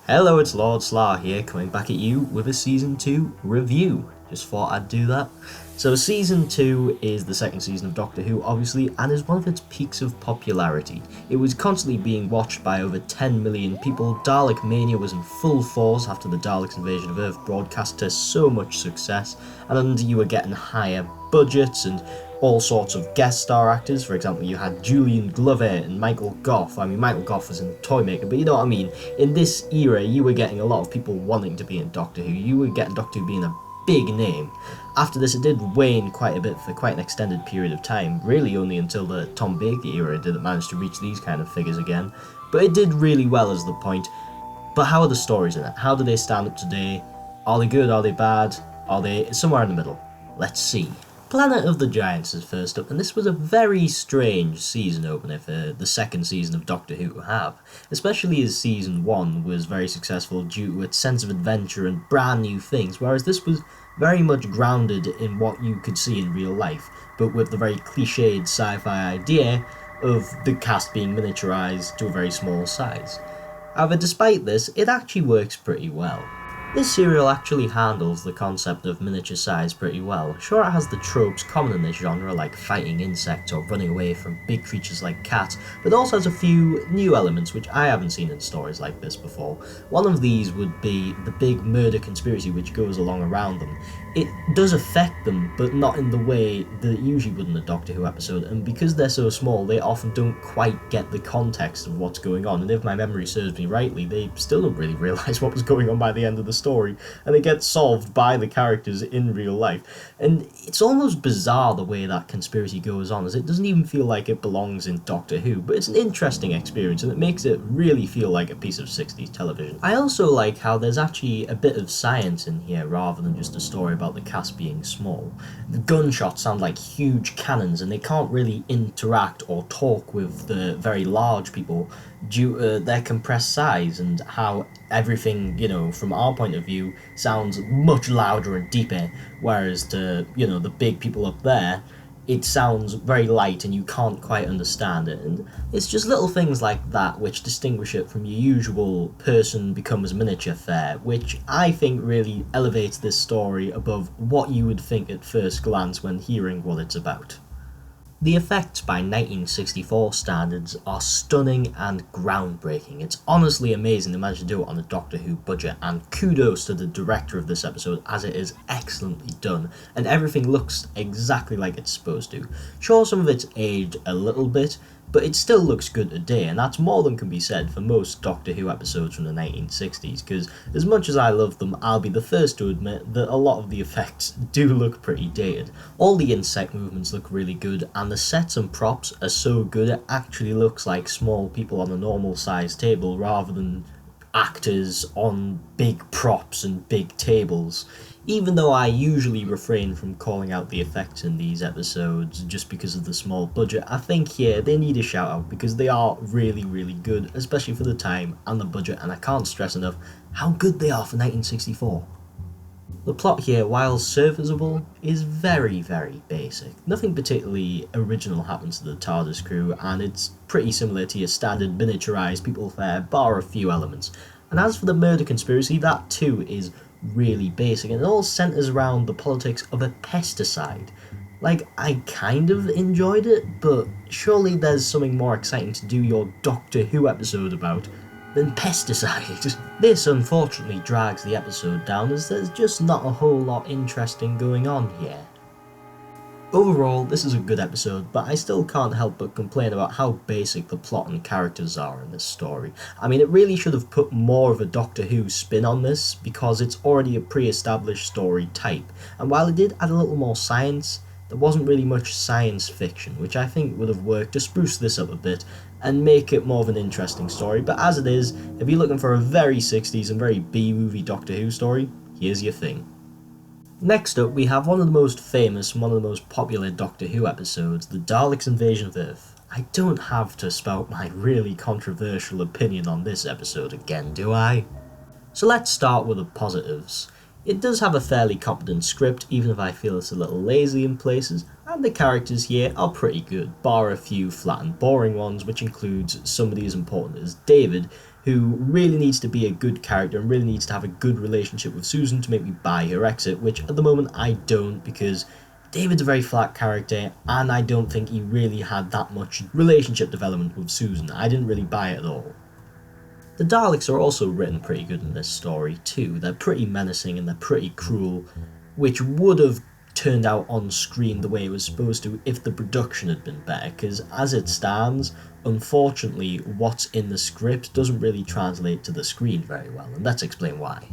Hello, it's Lord Slar here, coming back at you with a Season 2 review. Just thought I'd do that. So Season 2 is the second season of Doctor Who, obviously, and is one of its peaks of popularity. It was constantly being watched by over 10 million people. Dalek Mania was in full force after the Daleks invasion of Earth broadcast to so much success, and you were getting higher budgets and all sorts of guest star actors. For example, you had Julian Glover and Michael Gough. I mean, Michael Gough was in Toymaker, but you know what I mean. In this era, you were getting a lot of people wanting to be in Doctor Who. You were getting Doctor Who being a big name. After this, it did wane quite a bit for quite an extended period of time, really only until the Tom Baker era did it manage to reach these kind of figures again. But it did really well as the point. But how are the stories in it? How do they stand up today? Are they good? Are they bad? Are they somewhere in the middle? Let's see. Planet of the Giants is first up, and this was a very strange season opener for the second season of Doctor Who to have, especially as Season 1 was very successful due to its sense of adventure and brand new things, whereas this was very much grounded in what you could see in real life, but with the very cliched sci-fi idea of the cast being miniaturized to a very small size. However, despite this, it actually works pretty well. This serial actually handles the concept of miniature size pretty well. Sure, it has the tropes common in this genre, like fighting insects or running away from big creatures like cats, but it also has a few new elements which I haven't seen in stories like this before. One of these would be the big murder conspiracy which goes along around them. It does affect them, but not in the way that it usually would in a Doctor Who episode, and because they're so small, they often don't quite get the context of what's going on, and if my memory serves me rightly, they still don't really realise what was going on by the end of the story, and it gets solved by the characters in real life. And it's almost bizarre the way that conspiracy goes on, as it doesn't even feel like it belongs in Doctor Who, but it's an interesting experience, and it makes it really feel like a piece of 60s television. I also like how there's actually a bit of science in here, rather than just a story about the cast being small. The gunshots sound like huge cannons, and they can't really interact or talk with the very large people due to their compressed size, and how everything, from our point of view, sounds much louder and deeper, whereas to, the big people up there, it sounds very light and you can't quite understand it. And it's just little things like that which distinguish it from your usual person becomes miniature fare, which I think really elevates this story above what you would think at first glance when hearing what it's about. The effects by 1964 standards are stunning and groundbreaking. It's honestly amazing to manage to do it on a Doctor Who budget, and kudos to the director of this episode as it is excellently done, and everything looks exactly like it's supposed to. Sure, some of it's aged a little bit, but it still looks good today, and that's more than can be said for most Doctor Who episodes from the 1960s, because as much as I love them, I'll be the first to admit that a lot of the effects do look pretty dated. All the insect movements look really good, and the sets and props are so good it actually looks like small people on a normal sized table rather than actors on big props and big tables. Even though I usually refrain from calling out the effects in these episodes just because of the small budget, I think here they need a shout out because they are really, really good, especially for the time and the budget, and I can't stress enough how good they are for 1964. The plot here, while serviceable, is very, very basic. Nothing particularly original happens to the TARDIS crew, and it's pretty similar to your standard miniaturized people fare, bar a few elements. And as for the murder conspiracy, that too is really basic, and it all centres around the politics of a pesticide. Like, I kind of enjoyed it, but surely there's something more exciting to do your Doctor Who episode about than pesticide. This unfortunately drags the episode down, as there's just not a whole lot interesting going on here. Overall, this is a good episode, but I still can't help but complain about how basic the plot and characters are in this story. I mean, it really should have put more of a Doctor Who spin on this, because it's already a pre-established story type, and while it did add a little more science, there wasn't really much science fiction, which I think would have worked to spruce this up a bit and make it more of an interesting story. But as it is, if you're looking for a very 60s and very B-movie Doctor Who story, here's your thing. Next up, we have one of the most famous and one of the most popular Doctor Who episodes, the Daleks invasion of Earth. I don't have to spout my really controversial opinion on this episode again, do I? So let's start with the positives. It does have a fairly competent script, even if I feel it's a little lazy in places, and the characters here are pretty good, bar a few flat and boring ones, which includes somebody as important as David, who really needs to be a good character and really needs to have a good relationship with Susan to make me buy her exit, which at the moment I don't, because David's a very flat character and I don't think he really had that much relationship development with Susan. I didn't really buy it at all. The Daleks are also written pretty good in this story too. They're pretty menacing and they're pretty cruel, which would have turned out on screen the way it was supposed to if the production had been better, because as it stands, unfortunately, what's in the script doesn't really translate to the screen very well, and let's explain why.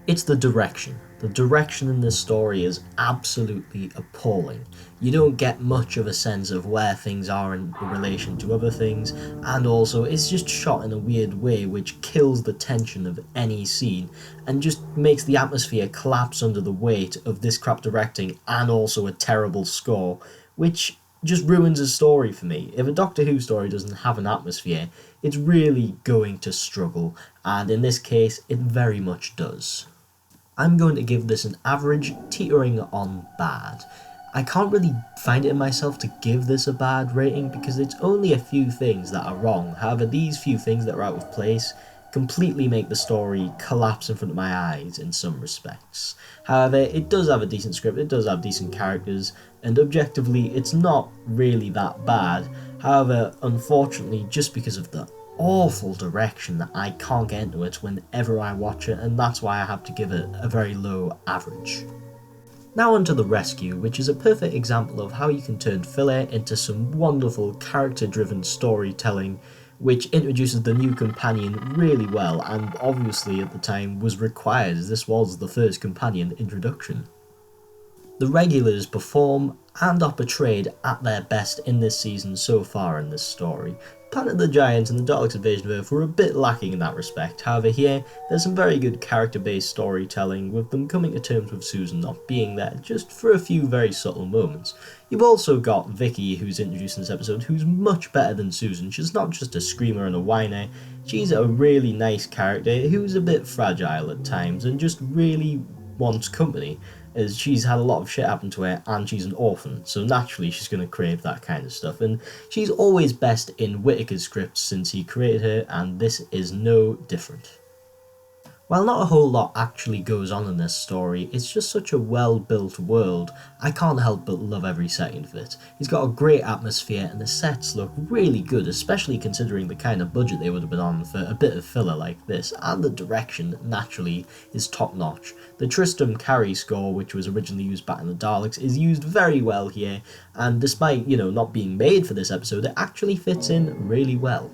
It's the direction. The direction in this story is absolutely appalling. You don't get much of a sense of where things are in relation to other things, and also it's just shot in a weird way which kills the tension of any scene and just makes the atmosphere collapse under the weight of this crap directing and also a terrible score, which just ruins a story for me. If a Doctor Who story doesn't have an atmosphere, it's really going to struggle, and in this case, it very much does. I'm going to give this an average, teetering on bad. I can't really find it in myself to give this a bad rating because it's only a few things that are wrong. However, these few things that are out of place completely make the story collapse in front of my eyes in some respects. However, it does have a decent script, it does have decent characters, and objectively it's not really that bad. However, unfortunately, just because of the awful direction, that I can't get into it whenever I watch it, and that's why I have to give it a very low average. Now onto The Rescue, which is a perfect example of how you can turn filler into some wonderful character-driven storytelling, which introduces the new companion really well, and obviously at the time was required as this was the first companion introduction. The regulars perform and are portrayed at their best in this season so far in this story. Planet of the Giants and the Daleks Invasion of Earth were a bit lacking in that respect. However, here there's some very good character-based storytelling, with them coming to terms with Susan not being there just for a few very subtle moments. You've also got Vicky, who's introduced in this episode, who's much better than Susan. She's not just a screamer and a whiner, she's a really nice character who's a bit fragile at times and just really wants company, as she's had a lot of shit happen to her and she's an orphan, so naturally she's going to crave that kind of stuff, and she's always best in Whittaker's scripts since he created her, and this is no different. While not a whole lot actually goes on in this story, it's just such a well-built world, I can't help but love every second of it. It's got a great atmosphere and the sets look really good, especially considering the kind of budget they would have been on for a bit of filler like this, and the direction, naturally, is top-notch. The Tristram Carey score, which was originally used back in the Daleks, is used very well here, and despite, not being made for this episode, it actually fits in really well.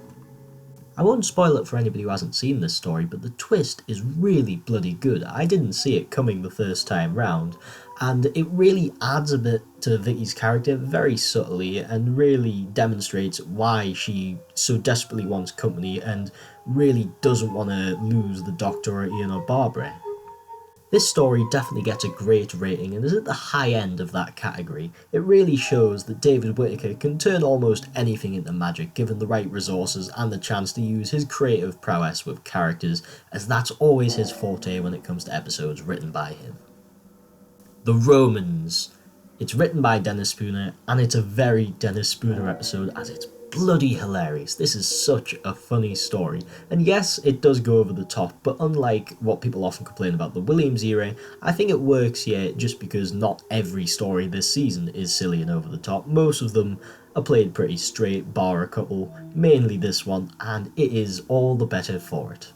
I won't spoil it for anybody who hasn't seen this story, but the twist is really bloody good. I didn't see it coming the first time round, and it really adds a bit to Vicky's character very subtly and really demonstrates why she so desperately wants company and really doesn't want to lose the Doctor or Ian or Barbara. This story definitely gets a great rating and is at the high end of that category. It really shows that David Whittaker can turn almost anything into magic given the right resources and the chance to use his creative prowess with characters, as that's always his forte when it comes to episodes written by him. The Romans. It's written by Dennis Spooner, and it's a very Dennis Spooner episode as it's bloody hilarious. This is such a funny story, and yes, it does go over the top, but unlike what people often complain about the Williams era, I think it works here just because not every story this season is silly and over the top. Most of them are played pretty straight, bar a couple, mainly this one, and it is all the better for it.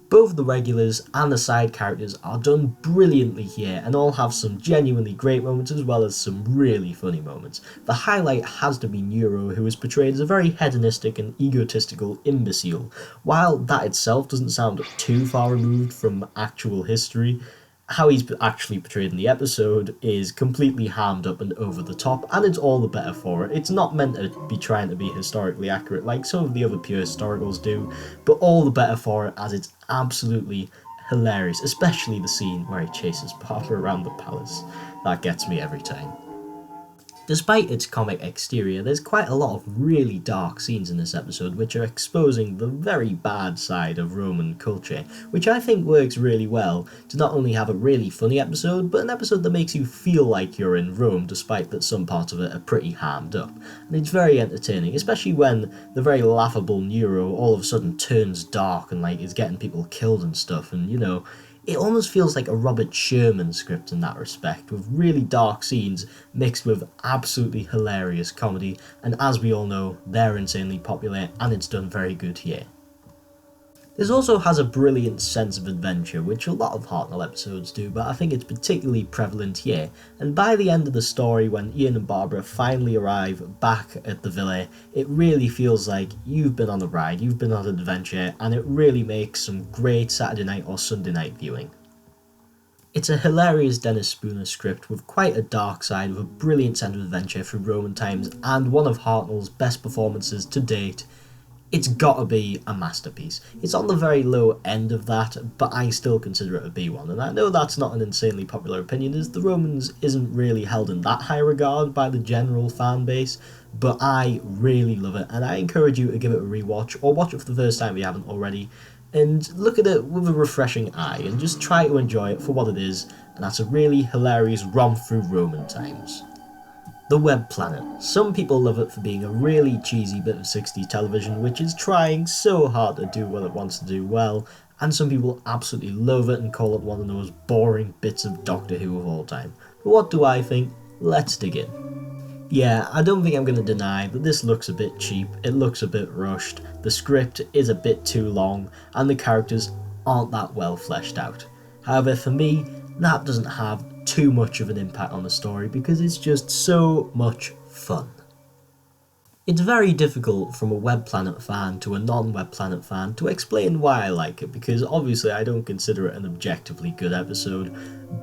Both the regulars and the side characters are done brilliantly here and all have some genuinely great moments as well as some really funny moments. The highlight has to be Neuro, who is portrayed as a very hedonistic and egotistical imbecile. While that itself doesn't sound too far removed from actual history, how he's actually portrayed in the episode is completely hammed up and over the top, and it's all the better for it. It's not meant to be trying to be historically accurate like some of the other pure historicals do, but all the better for it as it's absolutely hilarious, especially the scene where he chases Barbara around the palace. That gets me every time. Despite its comic exterior, there's quite a lot of really dark scenes in this episode which are exposing the very bad side of Roman culture, which I think works really well to not only have a really funny episode, but an episode that makes you feel like you're in Rome despite that some parts of it are pretty hammed up. And it's very entertaining, especially when the very laughable Nero all of a sudden turns dark and is getting people killed and stuff, and it almost feels like a Robert Sherman script in that respect, with really dark scenes mixed with absolutely hilarious comedy, and as we all know, they're insanely popular and it's done very good here. This also has a brilliant sense of adventure, which a lot of Hartnell episodes do, but I think it's particularly prevalent here, and by the end of the story, when Ian and Barbara finally arrive back at the villa, it really feels like you've been on a ride, you've been on an adventure, and it really makes some great Saturday night or Sunday night viewing. It's a hilarious Dennis Spooner script with quite a dark side, with a brilliant sense of adventure from Roman times, and one of Hartnell's best performances to date. It's gotta be a masterpiece. It's on the very low end of that, but I still consider it a B1, and I know that's not an insanely popular opinion, as The Romans isn't really held in that high regard by the general fan base, but I really love it, and I encourage you to give it a rewatch, or watch it for the first time if you haven't already, and look at it with a refreshing eye, and just try to enjoy it for what it is, and that's a really hilarious romp through Roman times. The Web Planet. Some people love it for being a really cheesy bit of 60s television which is trying so hard to do what it wants to do well, and some people absolutely love it and call it one of the most boring bits of Doctor Who of all time. But what do I think? Let's dig in. Yeah, I don't think I'm going to deny that this looks a bit cheap, it looks a bit rushed, the script is a bit too long, and the characters aren't that well fleshed out. However, for me, that doesn't have too much of an impact on the story because it's just so much fun. It's very difficult from a Web Planet fan to a non-Web Planet fan to explain why I like it, because obviously I don't consider it an objectively good episode,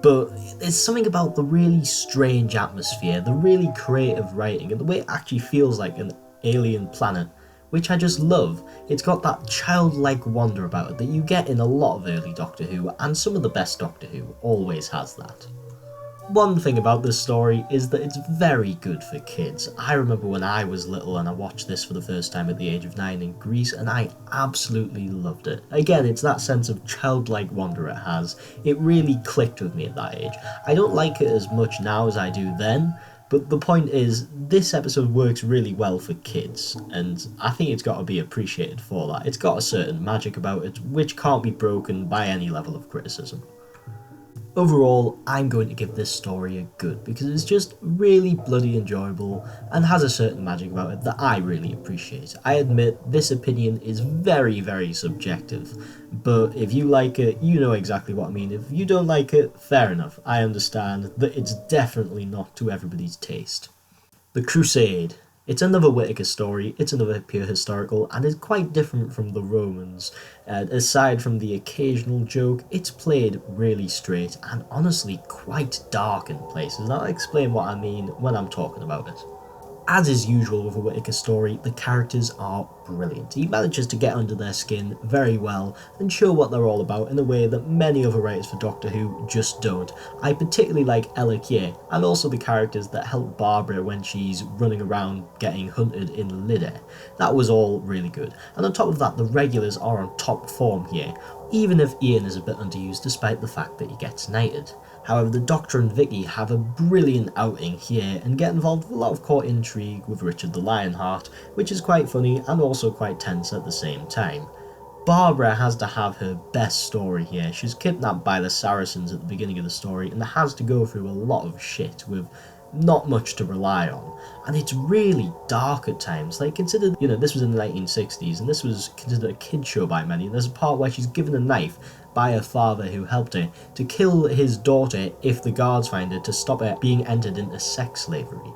but there's something about the really strange atmosphere, the really creative writing, and the way it actually feels like an alien planet, which I just love. It's got that childlike wonder about it that you get in a lot of early Doctor Who, and some of the best Doctor Who always has that. One thing about this story is that it's very good for kids. I remember when I was little and I watched this for the first time at the age of 9 in Greece, and I absolutely loved it. Again, it's that sense of childlike wonder it has. It really clicked with me at that age. I don't like it as much now as I do then, but the point is, this episode works really well for kids, and I think it's got to be appreciated for that. It's got a certain magic about it, which can't be broken by any level of criticism. Overall, I'm going to give this story a good, because it's just really bloody enjoyable and has a certain magic about it that I really appreciate. I admit this opinion is very, very subjective, but if you like it, you know exactly what I mean. If you don't like it, fair enough. I understand that it's definitely not to everybody's taste. The Crusade. It's another Whittaker story, it's another pure historical, and it's quite different from the Romans. Aside from the occasional joke, it's played really straight and honestly quite dark in places, and I'll explain what I mean when I'm talking about it. As is usual with a Whittaker story, the characters are brilliant. He manages to get under their skin very well and show what they're all about in a way that many other writers for Doctor Who just don't. I particularly like Ella Kier, and also the characters that help Barbara when she's running around getting hunted in Lydda. That was all really good. And on top of that, the regulars are on top form here, even if Ian is a bit underused despite the fact that he gets knighted. However, the Doctor and Vicky have a brilliant outing here and get involved with a lot of court intrigue with Richard the Lionheart, which is quite funny and also quite tense at the same time. Barbara has to have her best story here. She's kidnapped by the Saracens at the beginning of the story and has to go through a lot of shit with not much to rely on, and it's really dark at times. Consider, this was in the 1960s and this was considered a kid show by many, and there's a part where she's given a knife by her father who helped her to kill his daughter if the guards find her, to stop her being entered into sex slavery.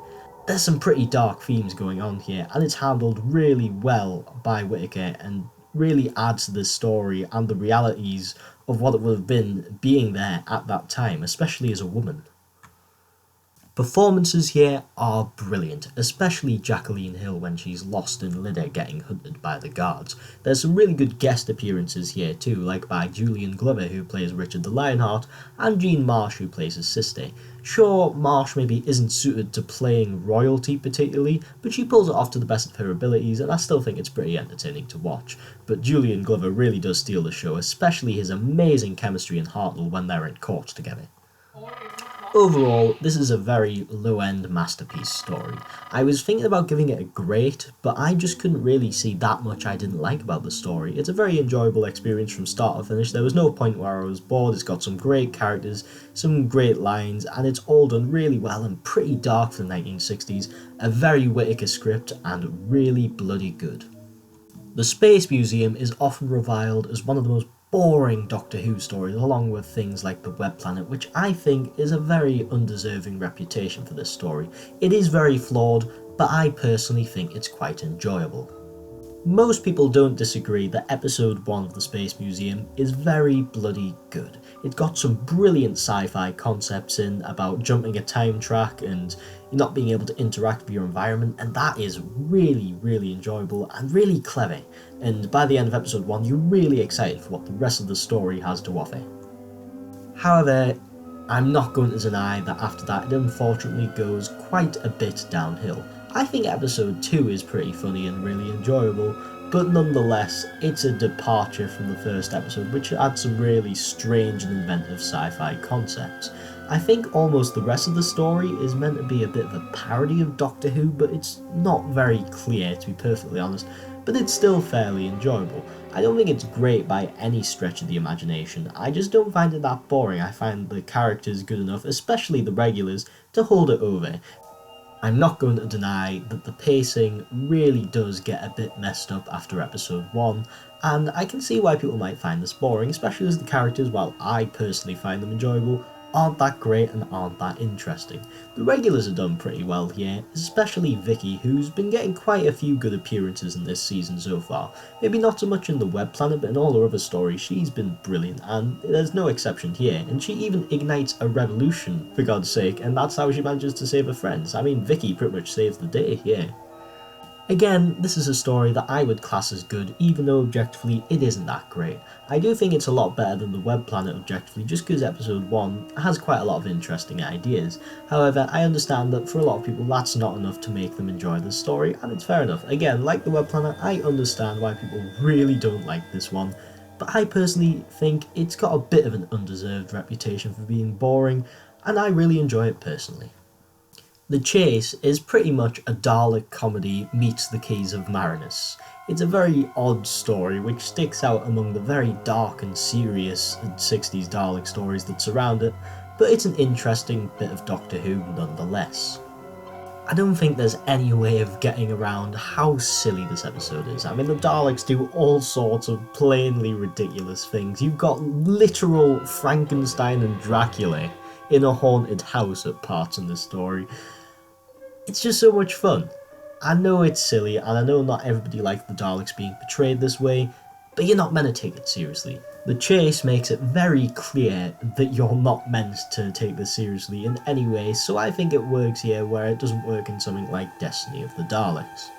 There's some pretty dark themes going on here, and it's handled really well by Whittaker and really adds to this story and the realities of what it would have been being there at that time, especially as a woman. Performances here are brilliant, especially Jacqueline Hill when she's lost in Lydda getting hunted by the guards. There's some really good guest appearances here too, like by Julian Glover who plays Richard the Lionheart, and Jean Marsh who plays his sister. Sure, Marsh maybe isn't suited to playing royalty particularly, but she pulls it off to the best of her abilities, and I still think it's pretty entertaining to watch. But Julian Glover really does steal the show, especially his amazing chemistry in Hartnell when they're in court together. Overall, this is a very low-end masterpiece story. I was thinking about giving it a great, but I just couldn't really see that much I didn't like about the story. It's a very enjoyable experience from start to finish. There was no point where I was bored. It's got some great characters, some great lines, and it's all done really well and pretty dark for the 1960s. A very Whittaker script and really bloody good. The Space Museum is often reviled as one of the most boring Doctor Who stories, along with things like the Web Planet, which I think is a very undeserving reputation for this story. It is very flawed, but I personally think it's quite enjoyable. Most people don't disagree that episode 1 of the Space Museum is very bloody good. It's got some brilliant sci-fi concepts in about jumping a time track and not being able to interact with your environment, and that is really, really enjoyable and really clever. And by the end of episode 1, you're really excited for what the rest of the story has to offer. However, I'm not going to deny that after that it unfortunately goes quite a bit downhill. I think episode 2 is pretty funny and really enjoyable, but nonetheless, it's a departure from the first episode, which had some really strange and inventive sci-fi concepts. I think almost the rest of the story is meant to be a bit of a parody of Doctor Who, but it's not very clear, to be perfectly honest, but it's still fairly enjoyable. I don't think it's great by any stretch of the imagination. I just don't find it that boring. I find the characters good enough, especially the regulars, to hold it over. I'm not going to deny that the pacing really does get a bit messed up after episode 1, and I can see why people might find this boring, especially as the characters, while I personally find them enjoyable, aren't that great and aren't that interesting. The regulars are done pretty well here, especially Vicky, who's been getting quite a few good appearances in this season so far. Maybe not so much in the Web Planet, but in all her other stories she's been brilliant, and there's no exception here, and she even ignites a revolution, for God's sake, and that's how she manages to save her friends. I mean, Vicky pretty much saves the day here. Again, this is a story that I would class as good, even though objectively it isn't that great. I do think it's a lot better than the Web Planet objectively, just because episode 1 has quite a lot of interesting ideas. However, I understand that for a lot of people that's not enough to make them enjoy the story, and it's fair enough. Again, like the Web Planet, I understand why people really don't like this one, but I personally think it's got a bit of an undeserved reputation for being boring, and I really enjoy it personally. The Chase is pretty much a Dalek comedy meets the Keys of Marinus. It's a very odd story which sticks out among the very dark and serious 60s Dalek stories that surround it, but it's an interesting bit of Doctor Who nonetheless. I don't think there's any way of getting around how silly this episode is. I mean, the Daleks do all sorts of plainly ridiculous things. You've got literal Frankenstein and Dracula in a haunted house at parts in this story. It's just so much fun. I know it's silly, and I know not everybody likes the Daleks being portrayed this way, but you're not meant to take it seriously. The Chase makes it very clear that you're not meant to take this seriously in any way, so I think it works here where it doesn't work in something like Destiny of the Daleks.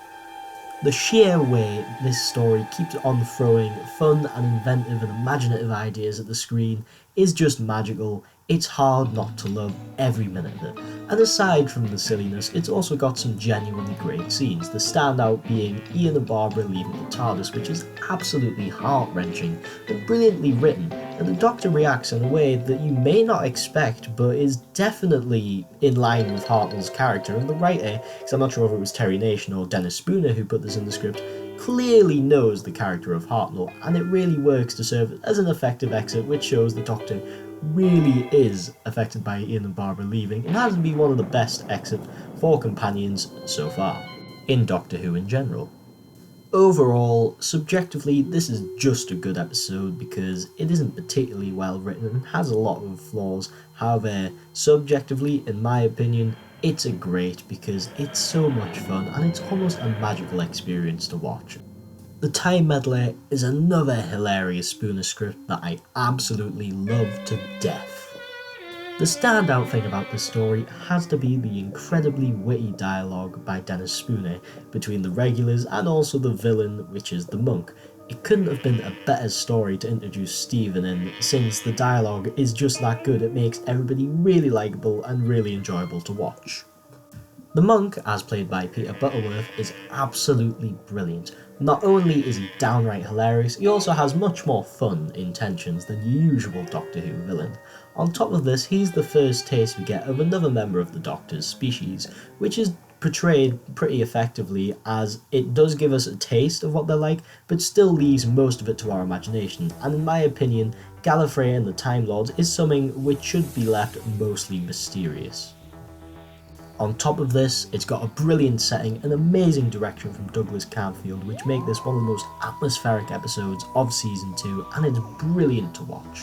The sheer way this story keeps on throwing fun and inventive and imaginative ideas at the screen is just magical. It's hard not to love every minute of it. And aside from the silliness, it's also got some genuinely great scenes, the standout being Ian and Barbara leaving the TARDIS, which is absolutely heart-wrenching and brilliantly written, and the Doctor reacts in a way that you may not expect, but is definitely in line with Hartnell's character, and the writer, because I'm not sure if it was Terry Nation or Dennis Spooner who put this in the script, clearly knows the character of Hartnell, and it really works to serve as an effective exit which shows the Doctor really is affected by Ian and Barbara leaving, and has to be one of the best exits for companions so far, in Doctor Who in general. Overall, subjectively, this is just a good episode because it isn't particularly well written and has a lot of flaws. However, subjectively, in my opinion, it's a great because it's so much fun and it's almost a magical experience to watch. The Time Medley is another hilarious Spooner script that I absolutely love to death. The standout thing about this story has to be the incredibly witty dialogue by Dennis Spooner between the regulars and also the villain, which is the monk. It couldn't have been a better story to introduce Stephen in, since the dialogue is just that good. It makes everybody really likeable and really enjoyable to watch. The monk, as played by Peter Butterworth, is absolutely brilliant. Not only is he downright hilarious, he also has much more fun intentions than your usual Doctor Who villain. On top of this, he's the first taste we get of another member of the Doctor's species, which is portrayed pretty effectively, as it does give us a taste of what they're like, but still leaves most of it to our imagination, and in my opinion, Gallifrey and the Time Lords is something which should be left mostly mysterious. On top of this, it's got a brilliant setting and amazing direction from Douglas Camfield, which make this one of the most atmospheric episodes of Season 2, and it's brilliant to watch.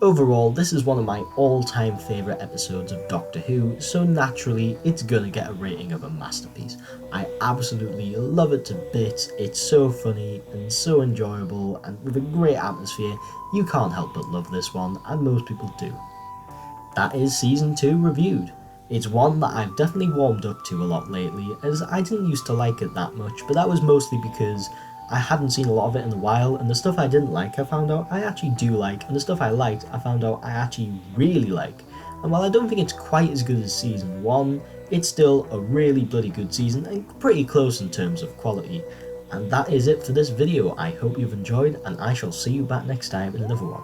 Overall, this is one of my all-time favourite episodes of Doctor Who, so naturally it's gonna get a rating of a masterpiece. I absolutely love it to bits, it's so funny and so enjoyable, and with a great atmosphere, you can't help but love this one, and most people do. That is Season 2 reviewed. It's one that I've definitely warmed up to a lot lately, as I didn't used to like it that much, but that was mostly because I hadn't seen a lot of it in a while, and the stuff I didn't like I found out I actually do like, and the stuff I liked I found out I actually really like. And while I don't think it's quite as good as Season 1, it's still a really bloody good season and pretty close in terms of quality. And that is it for this video. I hope you've enjoyed, and I shall see you back next time in another one.